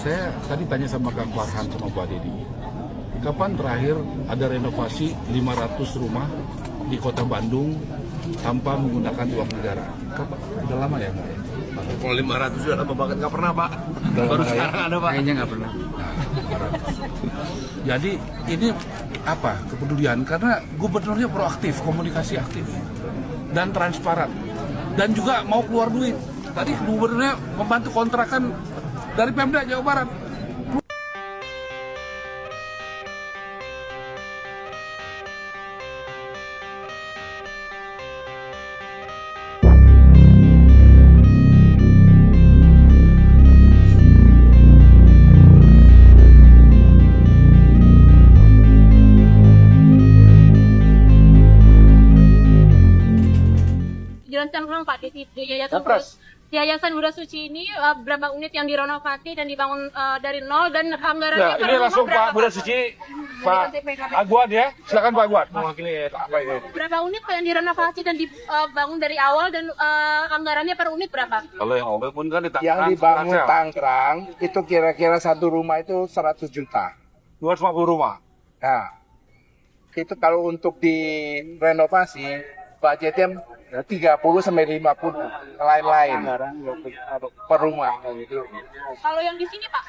Saya tadi tanya sama Kang Farhan sama Pak Dedi, kapan terakhir ada renovasi 500 rumah di kota Bandung tanpa menggunakan uang negara? Kapan? Udah lama ya? Kalau 500 sudah lama banget, nggak pernah Pak. Baru sekarang ada Pak. Kayaknya nggak pernah. Jadi ini apa kepedulian? Karena gubernurnya proaktif, komunikasi aktif, dan transparan, dan juga mau keluar duit. Tadi gubernurnya membantu kontrakan dari Pemda Jawa Barat. Jalan Cangkrang Pak, di Yayasan Buddha Suci ini berapa unit yang direnovasi dan dibangun dari nol, dan anggarannya Nah, ini langsung Pak Buddha Suci, Pak Aguan ya, silakan Pak Aguan mewakili apa ini. Berapa unit Pak yang direnovasi dan dibangun dari awal, dan anggarannya per unit berapa? Kalau yang awal pun kan Yang dibangun Tangkrang itu kira-kira satu rumah itu 100 juta. 250 rumah. Nah, itu kalau untuk direnovasi budgetnya 30 sampai 50 lain-lain per rumah. Kalau yang di sini Pak?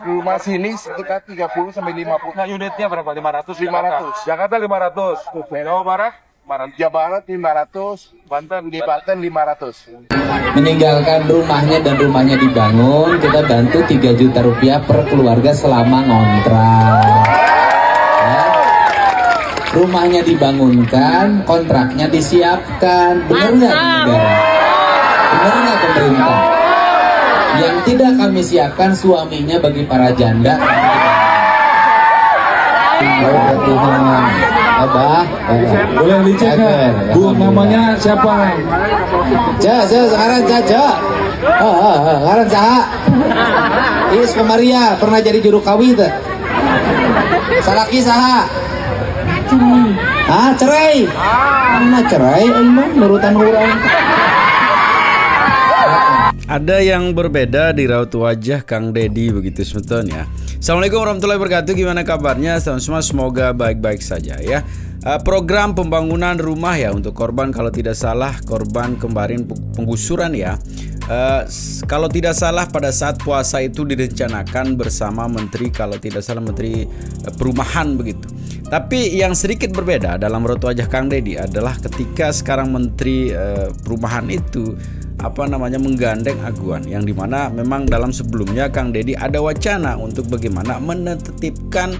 Rumah sini sekitar 30 sampai 50. Nah, unitnya berapa? 500? 500. Jakarta 500. Jawa Barat? Jawa Barat 500, Banten? di Banten 500. Meninggalkan rumahnya dan rumahnya dibangun, kita bantu 3 juta rupiah per keluarga selama ngontrak. Ya. Rumahnya dibangunkan, kontraknya disiapkan. Benar nggak negara? Benar nggak pemerintah? Yang tidak kami siapkan suaminya bagi para janda. Abah, Boleh dicek Bu, namanya siapa? sekarang Caca. Sekarang Caha. Is Maria pernah jadi juru kawi tuh. Salaki saha? Cerai. Mana cerai? Emang nurutan orang. Ada yang berbeda di raut wajah Kang Dedi begitu sebetulnya. Assalamualaikum warahmatullahi wabarakatuh. Gimana kabarnya? Semua semoga baik-baik saja ya. Program pembangunan rumah ya untuk korban, kalau tidak salah korban kemarin penggusuran ya. Kalau tidak salah pada saat puasa itu direncanakan bersama menteri, kalau tidak salah menteri perumahan begitu. Tapi yang sedikit berbeda dalam raut wajah Kang Dedi adalah ketika sekarang menteri perumahan itu menggandeng Aguan, yang dimana memang dalam sebelumnya Kang Dedi ada wacana untuk bagaimana menertibkan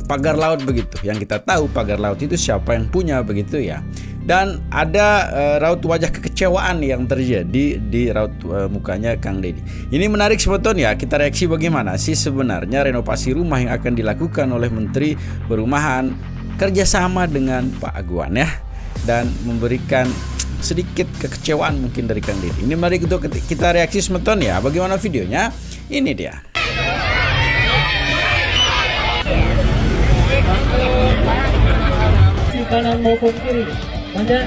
pagar laut begitu. Yang kita tahu pagar laut itu siapa yang punya begitu ya. Dan ada raut wajah kekecewaan yang terjadi di raut mukanya Kang Dedi. Ini menarik sebetulnya, kita reaksi bagaimana sih sebenarnya renovasi rumah yang akan dilakukan oleh Menteri Perumahan kerjasama dengan Pak Aguan ya, dan memberikan sedikit kekecewaan mungkin dari Kang Dedi. Ini mari kita reaksi sebetulnya. Bagaimana videonya? Ini dia. Kanan maupun kiri. Anda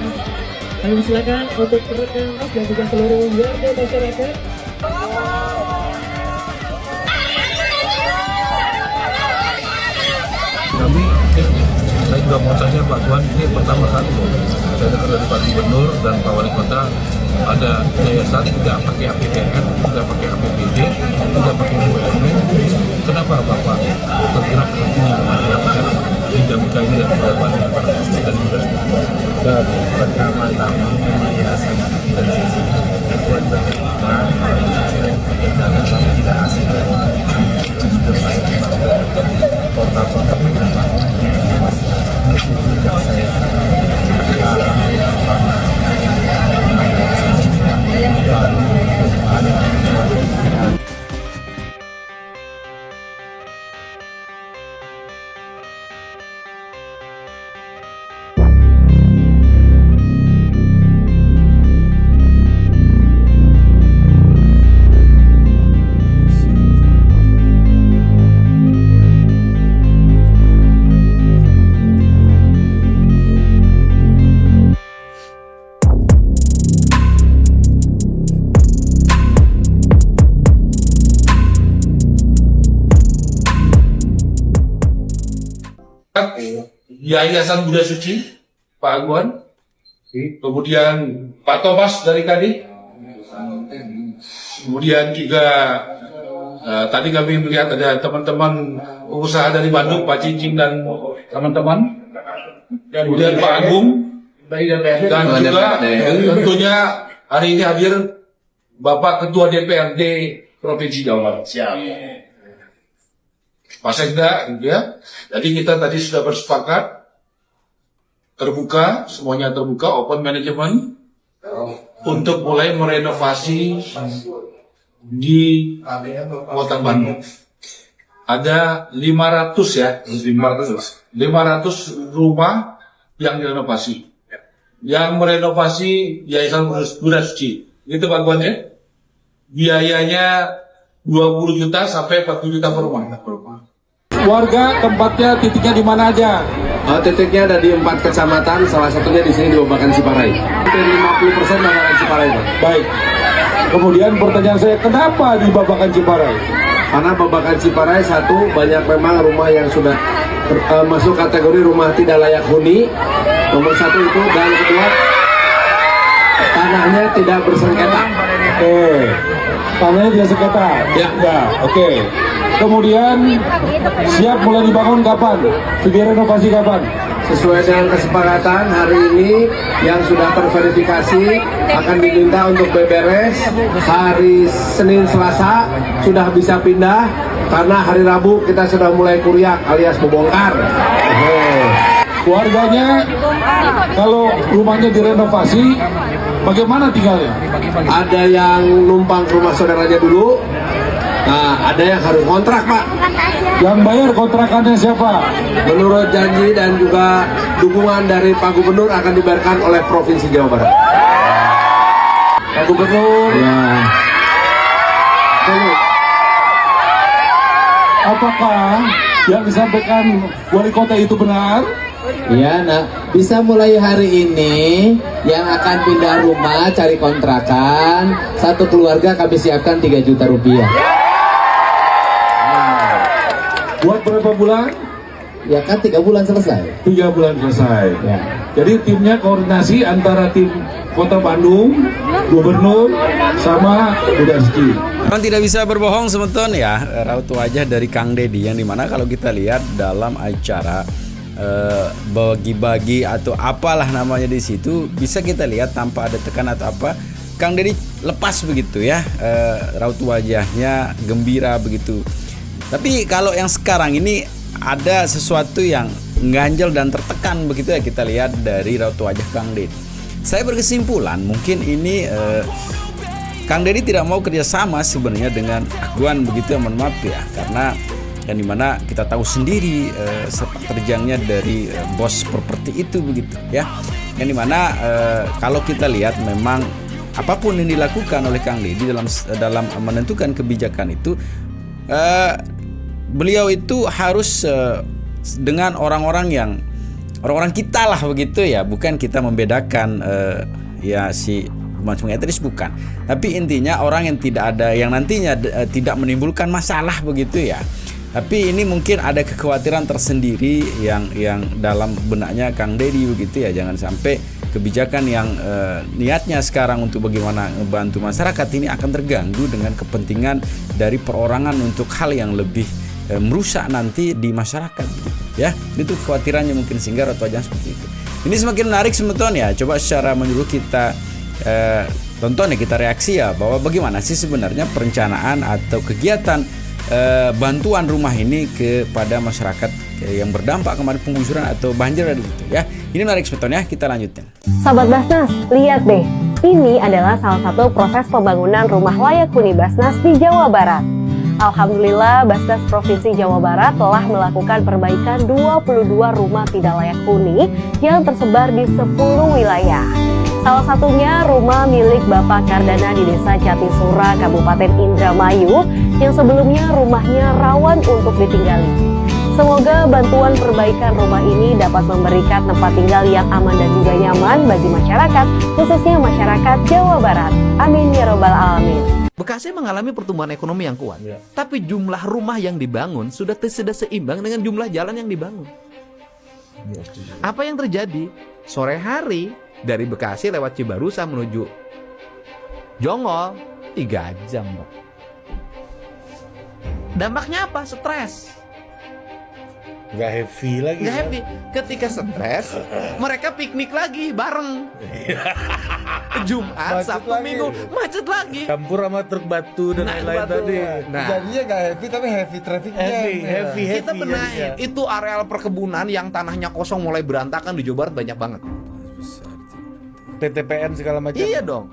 kami silakan untuk rekan dan juga seluruh warga masyarakat. Saya juga mau tanya Pak Aguan, ini pertama kali saya dengar dari Pak Gubernur dan Pak Wali Kota ada yayasan tidak pakai APBN, tidak pakai APBD, tidak pakai BUMN. Kenapa Bapak tergerak ke sini di Dinamika ini dan berapa dan juga dan pertama-tama yayasan dari sisi buat bagaimana tidak asing kota-kota Yayasan Buddha Suci, Pak Aguan, kemudian Pak Thomas dari Kadin, kemudian juga tadi kami melihat ada teman-teman pengusaha dari Bandung, Pak Cincin dan teman-teman, kemudian Pak Agung, dan juga tentunya hari ini hadir Bapak Ketua DPRD Provinsi Jawa Barat. Pak Sekda, gitu ya. Jadi kita tadi sudah bersepakat terbuka, semuanya terbuka, open management untuk mulai merenovasi di Kota Bandung. Ada 500 ya, 500 rumah yang direnovasi. Yang merenovasi Yayasan Buddha Suci. Gitu Pak Guan ya. Biayanya 20 juta sampai 40 juta per rumah. Warga tempatnya titiknya di mana aja? Titiknya ada di 4 kecamatan, salah satunya di sini di Babakan Ciparai. Hampir 50% Babakan Ciparai, Pak. Baik. Kemudian pertanyaan saya, kenapa di Babakan Ciparai? Karena Babakan Ciparai satu, banyak memang rumah yang sudah masuk kategori rumah tidak layak huni. Nomor satu itu, dan kedua tanahnya tidak bersengketa. Tanahnya tidak sengketa. Ya. Oke. Kemudian siap mulai dibangun kapan? Sudah renovasi kapan? Sesuai dengan kesepakatan hari ini yang sudah terverifikasi akan diminta untuk beberes hari Senin Selasa sudah bisa pindah karena hari Rabu kita sudah mulai kuriak alias membongkar. Keluarganya kalau rumahnya direnovasi bagaimana tinggalnya? Ada yang numpang ke rumah saudaranya dulu. Nah, ada yang harus kontrak, Pak. Yang bayar kontrakannya siapa? Menurut janji dan juga dukungan dari Pak Gubernur akan dibayarkan oleh Provinsi Jawa Barat. Pak Gubernur. Ya. Apakah yang disampaikan wali kota itu benar? Ya, nah bisa mulai hari ini yang akan pindah rumah cari kontrakan satu keluarga kami siapkan 3 juta rupiah. Buat berapa bulan? Ya kan 3 bulan selesai. 3 bulan selesai. Ya. Jadi timnya koordinasi antara tim Kota Bandung, Gubernur, sama Buddha Suci. Memang tidak bisa berbohong semeton ya, raut wajah dari Kang Deddy yang dimana kalau kita lihat dalam acara bagi-bagi atau apalah namanya di situ bisa kita lihat tanpa ada tekan atau apa, Kang Deddy lepas begitu ya, raut wajahnya gembira begitu. Tapi kalau yang sekarang ini ada sesuatu yang ganjel dan tertekan begitu ya, kita lihat dari raut wajah Kang Deddy. Saya berkesimpulan mungkin ini Kang Deddy tidak mau kerjasama sebenarnya dengan Aguan begitu ya, mohon maaf ya, karena yang dimana kita tahu sendiri sepak terjangnya dari bos properti itu begitu ya, yang dimana kalau kita lihat memang apapun yang dilakukan oleh Kang Deddy dalam menentukan kebijakan itu, beliau itu harus dengan orang-orang kita lah begitu ya, bukan kita membedakan ya si macam etis bukan, tapi intinya orang yang tidak ada yang nantinya tidak menimbulkan masalah begitu ya. Tapi ini mungkin ada kekhawatiran tersendiri yang dalam benaknya Kang Deddy begitu ya, jangan sampai kebijakan yang niatnya sekarang untuk bagaimana membantu masyarakat ini akan terganggu dengan kepentingan dari perorangan untuk hal yang lebih merusak nanti di masyarakat gitu, ya. Itu kekhawatirannya mungkin sehingga raut wajah seperti itu. Ini semakin menarik semeton ya. Coba secara menyeluruh kita tonton ya, kita reaksi ya bahwa bagaimana sih sebenarnya perencanaan atau kegiatan bantuan rumah ini kepada masyarakat yang berdampak kemarin penggusuran atau banjir dari situ ya. Ini menarik semeton ya, kita lanjutin. Sahabat Basnas, lihat deh. Ini adalah salah satu proses pembangunan rumah layak huni Basnas di Jawa Barat. Alhamdulillah, Basnas Provinsi Jawa Barat telah melakukan perbaikan 22 rumah tidak layak huni yang tersebar di 10 wilayah. Salah satunya rumah milik Bapak Kardana di Desa Jatisura, Kabupaten Indramayu, yang sebelumnya rumahnya rawan untuk ditinggali. Semoga bantuan perbaikan rumah ini dapat memberikan tempat tinggal yang aman dan juga nyaman bagi masyarakat, khususnya masyarakat Jawa Barat. Amin ya robbal alamin. Bekasi mengalami pertumbuhan ekonomi yang kuat, tapi jumlah rumah yang dibangun sudah tidak seimbang dengan jumlah jalan yang dibangun. Apa yang terjadi? Sore hari dari Bekasi lewat Cibarusa menuju Jonggol 3 jam, Pak. Dampaknya apa? Stres. Nggak happy lagi. Nggak happy. Ketika stres, mereka piknik lagi bareng. Jumat, Macet Sabtu, lagi. Minggu, macet lagi. Campur sama truk batu dan lain-lain batu. tadi. Nah, Jadinya nggak happy tapi heavy trafficnya. Heavy. kita benahin. Itu areal perkebunan yang tanahnya kosong mulai berantakan di Jawa Barat banyak banget. PTPN segala macam. Iya dong.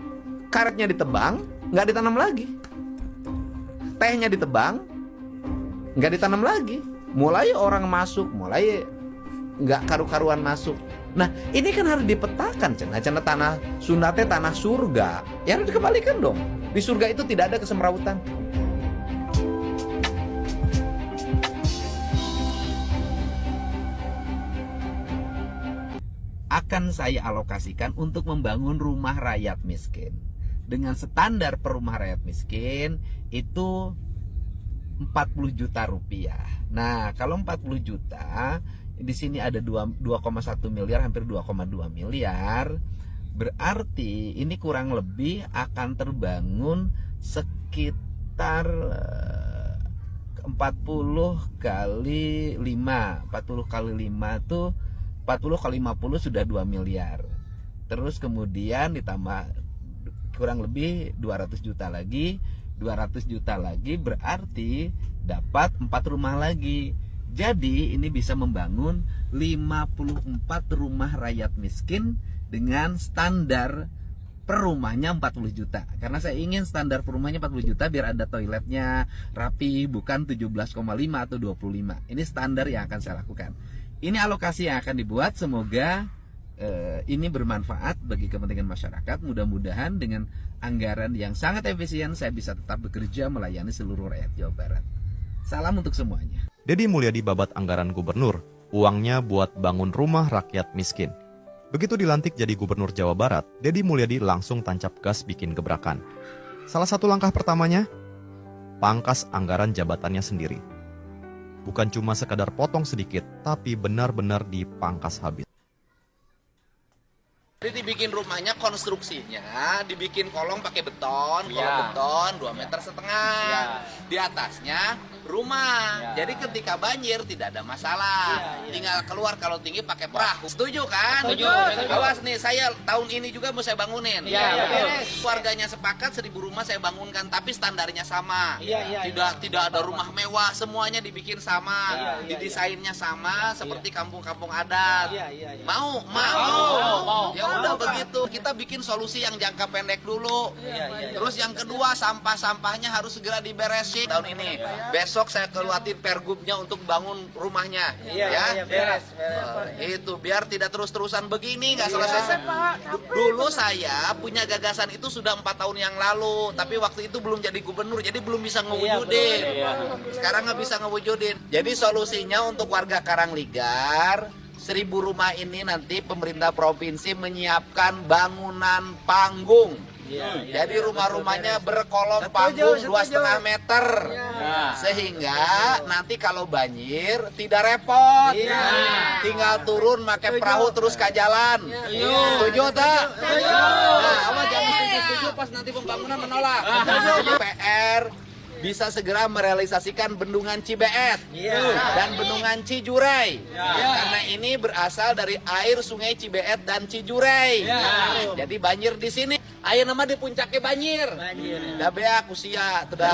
Karetnya ditebang, nggak ditanam lagi. Tehnya ditebang, nggak ditanam lagi. Mulai orang masuk, mulai nggak karu-karuan masuk. Nah, ini kan harus dipetakan, Cina tanah Sunda teh tanah surga. Ya harus dikembalikan dong. Di surga itu tidak ada kesemrawutan. Akan saya alokasikan untuk membangun rumah rakyat miskin. Dengan standar per rumah rakyat miskin itu 40 juta rupiah. Nah, kalau 40 juta, di sini ada 2,1 miliar, hampir 2,2 miliar. Berarti ini kurang lebih akan terbangun sekitar 40 kali 5. 40 kali 5 tuh 40 kali 50 sudah 2 miliar. Terus kemudian ditambah kurang lebih 200 juta lagi. 200 juta lagi berarti dapat 4 rumah lagi. Jadi ini bisa membangun 54 rumah rakyat miskin dengan standar per rumahnya 40 juta. Karena saya ingin standar per rumahnya 40 juta biar ada toiletnya rapi, bukan 17,5 atau 25. Ini standar yang akan saya lakukan. Ini alokasi yang akan dibuat, semoga ini bermanfaat bagi kepentingan masyarakat. Mudah-mudahan dengan anggaran yang sangat efisien saya bisa tetap bekerja melayani seluruh rakyat Jawa Barat. Salam untuk semuanya. Deddy Mulyadi babat anggaran gubernur, uangnya buat bangun rumah rakyat miskin. Begitu dilantik jadi gubernur Jawa Barat, Deddy Mulyadi langsung tancap gas bikin gebrakan. Salah satu langkah pertamanya, pangkas anggaran jabatannya sendiri. Bukan cuma sekadar potong sedikit, tapi benar-benar dipangkas habis. Jadi dibikin rumahnya, konstruksinya dibikin kolong pakai beton, kolong beton 2,5 meter. Di atasnya rumah. Jadi ketika banjir tidak ada masalah. Tinggal keluar kalau tinggi pakai perahu. Setuju kan? Setuju. Awas nih, saya tahun ini juga mau saya bangunin. Keluarganya sepakat 1000 rumah saya bangunkan, tapi standarnya sama. Tidak ada rumah mewah, semuanya dibikin sama. Didesainnya sama seperti kampung-kampung adat. Mau. Ya udah begitu, kita bikin solusi yang jangka pendek dulu. Terus yang kedua, sampah-sampahnya harus segera diberesin tahun ini. Besok saya keluarin pergubnya untuk bangun rumahnya. Beres. Itu biar tidak terus-terusan begini, nggak selesai. Dulu saya punya gagasan itu sudah 4 tahun yang lalu, tapi waktu itu belum jadi gubernur, jadi belum bisa ngewujudin. Sekarang nggak bisa ngewujudin. Jadi solusinya untuk warga Karangligar, 1000 rumah ini nanti pemerintah provinsi menyiapkan bangunan panggung. Jadi rumah-rumahnya berkolom panggung 2,5 meter. Sehingga nanti kalau banjir tidak repot. Tinggal turun pakai perahu terus ke jalan. Setuju tak? Nah, awas jangan setuju pas nanti pembangunan menolak. PR bisa segera merealisasikan bendungan Cibeet dan bendungan Cijurai, karena ini berasal dari air sungai Cibeet dan Cijurai. Jadi banjir di sini, air nama di puncaknya banjir. Dah bea kusia, dah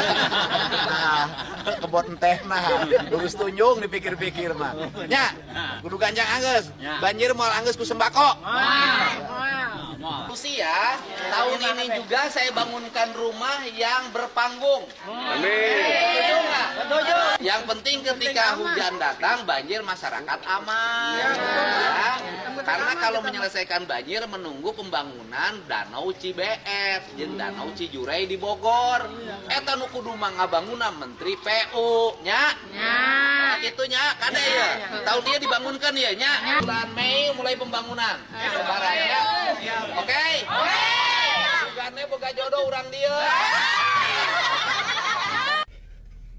kebon teh nah, lurus tunjung dipikir-pikir mah. Nya, kudu ganjang anggeus, banjir moal anggeus ku sembako. Usia tahun ini juga saya bangunkan rumah yang berpanggung. Setuju nggak? Setuju. Yang penting ketika hujan datang, banjir masyarakat aman. Ya. Karena kalau menyelesaikan banjir menunggu pembangunan Danau Cibeet, jeung Danau Cijurai di Bogor. Eta nu kudu mangabangunan Menteri PU, nya. Nah, gitu nya, kada ya. Tahun dia dibangunkan ya, nya. Bulan Mei mulai pembangunan. Lebarannya. Oke. Sugane boga jodoh urang dia.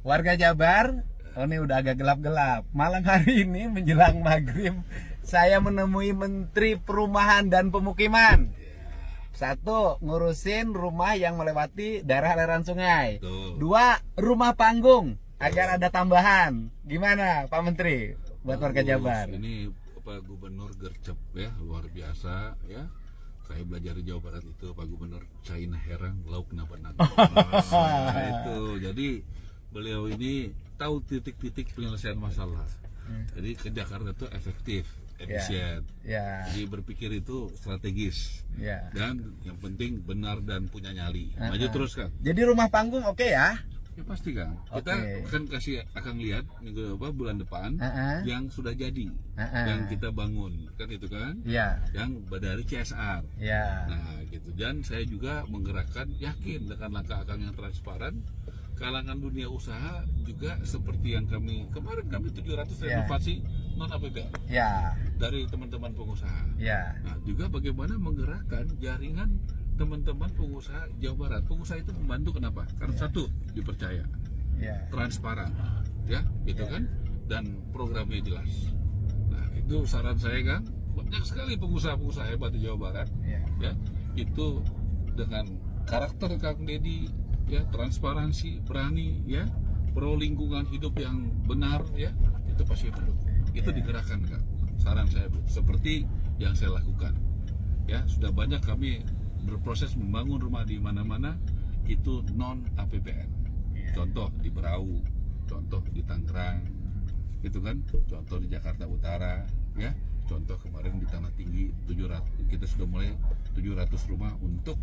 Warga Jabar, Oh, ini udah agak gelap-gelap. Malam hari ini menjelang maghrib, saya menemui Menteri Perumahan dan Pemukiman. Satu, ngurusin rumah yang melewati daerah aliran sungai. Dua, rumah panggung agar ada tambahan. Gimana Pak Menteri buat warga Jabar? Ini Pak Gubernur gercep ya, luar biasa ya. Saya belajar di Jawa Barat itu Pak Gubernur China herang lauk kenapa nanti. Nah, itu jadi beliau ini tahu titik-titik penyelesaian masalah. Jadi ke Jakarta itu efektif, efisien. Jadi berpikir itu strategis. Dan yang penting benar dan punya nyali. Maju terus kan. Jadi rumah panggung oke ya? Ya pasti kan. Kita akan lihat minggu bulan depan yang sudah jadi, yang kita bangun kan itu kan. Yang dari CSR. Nah gitu. Dan saya juga menggerakkan, yakin dengan langkah Akang yang transparan, kalangan dunia usaha juga seperti yang kami 700 renovasi non APBN dari teman-teman pengusaha. Nah juga bagaimana menggerakkan jaringan teman-teman pengusaha Jawa Barat. Pengusaha itu membantu kenapa? Karena satu, dipercaya, transparan, ya, gitu kan, dan programnya jelas. Nah itu saran saya kan, banyak sekali pengusaha-pengusaha hebat di Jawa Barat, ya, itu dengan karakter Kang Deddy, ya, transparansi, berani, ya, pro lingkungan hidup yang benar, ya, itu pasti mendukung. Itu digerakkan kan. Saran saya seperti yang saya lakukan, ya, sudah banyak kami berproses membangun rumah di mana-mana itu non APBN. Contoh di Berau, contoh di Tangerang, gitu kan, contoh di Jakarta Utara, ya, contoh kemarin di Tanah Tinggi 700, kita sudah mulai 700 rumah untuk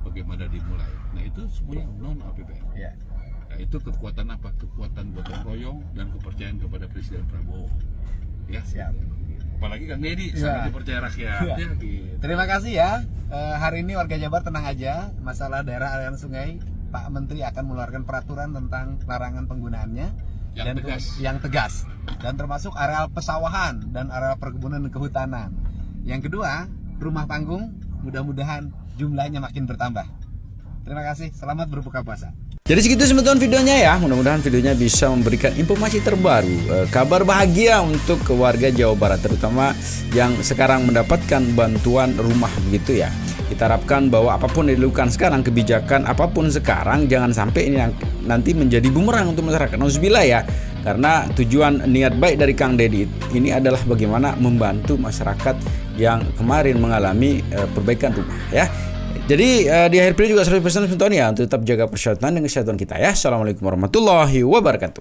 bagaimana dimulai. Nah itu semuanya non APBN. Nah, itu kekuatan apa? Kekuatan gotong royong dan kepercayaan kepada Presiden Prabowo. Ya, siap. Apalagi Kang Deddy sangat dipercaya rakyat. Ya, gitu. Terima kasih ya. Hari ini warga Jabar tenang aja. Masalah daerah aliran sungai, Pak Menteri akan mengeluarkan peraturan tentang larangan penggunaannya yang tegas. Dan termasuk areal pesawahan dan areal perkebunan dan kehutanan. Yang kedua, rumah panggung mudah-mudahan jumlahnya makin bertambah. Terima kasih. Selamat berbuka puasa. Jadi segitu teman-teman videonya ya. Mudah-mudahan videonya bisa memberikan informasi terbaru, kabar bahagia untuk warga Jawa Barat, terutama yang sekarang mendapatkan bantuan rumah begitu ya. Kita harapkan bahwa apapun yang dilakukan sekarang, kebijakan apapun sekarang, jangan sampai ini yang nanti menjadi bumerang untuk masyarakat. Nauzubillah ya. Karena tujuan niat baik dari Kang Deddy ini adalah bagaimana membantu masyarakat yang kemarin mengalami perbaikan rumah ya. Jadi di akhir video juga 100% penonton ya, untuk tetap jaga kesehatan dan kesehatan kita ya. Assalamualaikum warahmatullahi wabarakatuh.